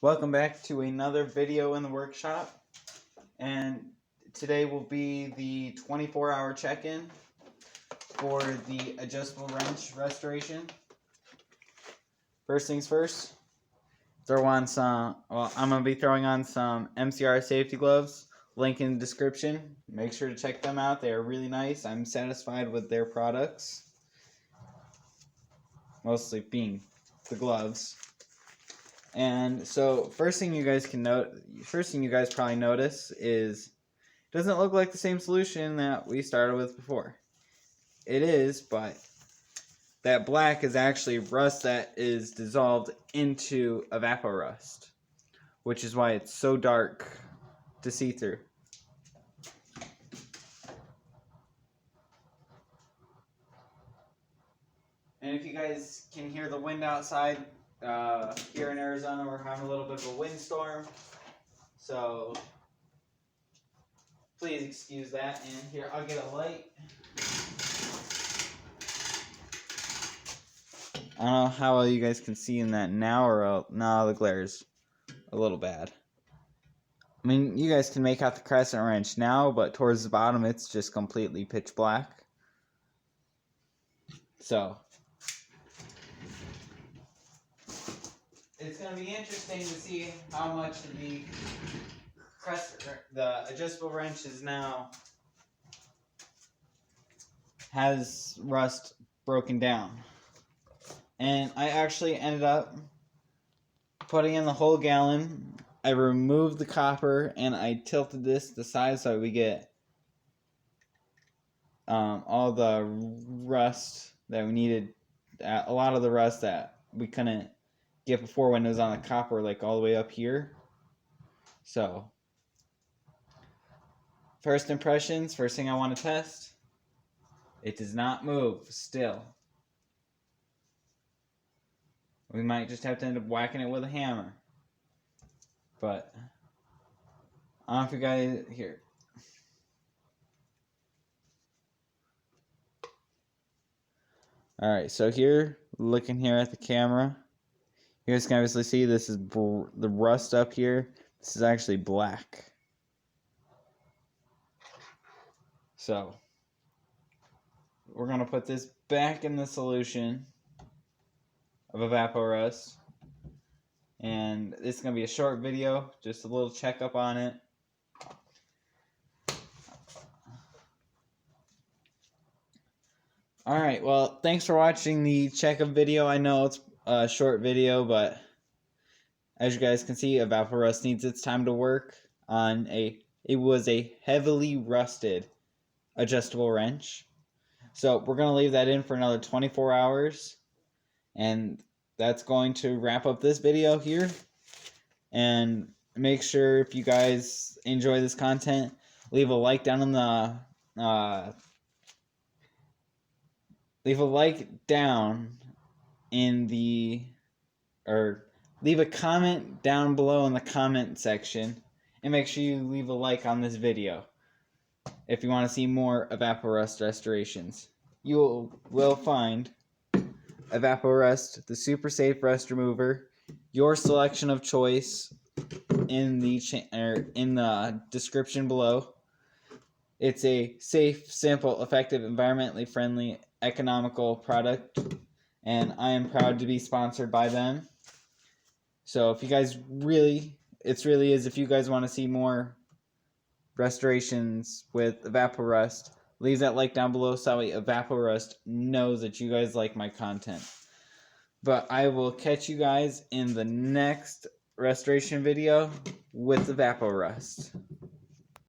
Welcome back to another video in the workshop, and today will be the 24-hour check-in for the adjustable wrench restoration. First things first, throw on some, I'm going to be throwing on some MCR safety gloves, link in the description. Make sure to check them out, they are really nice. I'm satisfied with their products, mostly being the gloves. And so first thing you guys probably notice is it doesn't look like the same solution that we started with before. It is, but that black is actually rust that is dissolved into Evapo-Rust, which is why it's so dark to see through. And if you guys can hear the wind outside, here in Arizona we're having a little bit of a windstorm, so please excuse that. And here, I'll get a light. I don't know how well you guys can see in that now, or now the glare's a little bad. I mean, you guys can make out the crescent wrench now, but towards the bottom it's just completely pitch black. So it's going to be interesting to see how much the adjustable wrench is now has rust broken down. And I actually ended up putting in the whole gallon. I removed the copper and I tilted this to the side so we get all the rust that we needed, a lot of the rust that we couldn't get before when it was on the copper, like all the way up here. So first impressions, first thing I want to test, it does not move still. We might just have to end up whacking it with a hammer. But I don't know if you guys here. Alright, so here, looking here at the camera, you guys can obviously see this is the rust up here. This is actually black. So we're going to put this back in the solution of Evapo-Rust. And this is going to be a short video, just a little checkup on it. Alright, well, thanks for watching the checkup video. I know it's a short video, but as you guys can see, Evapo-Rust needs its time to work on it was a heavily rusted adjustable wrench. So we're going to leave that in for another 24 hours. And that's going to wrap up this video here. And make sure, if you guys enjoy this content, leave a like down in the leave a comment down below in the comment section, and make sure you leave a like on this video if you want to see more Evapo-Rust restorations. You will find Evapo-Rust, the super safe rust remover, your selection of choice, in the description below. It's a safe, simple, effective, environmentally friendly, economical product, and I am proud to be sponsored by them. So if you guys if you guys want to see more restorations with Evapo-Rust, leave that like down below so Evapo-Rust knows that you guys like my content. But I will catch you guys in the next restoration video with Evapo-Rust.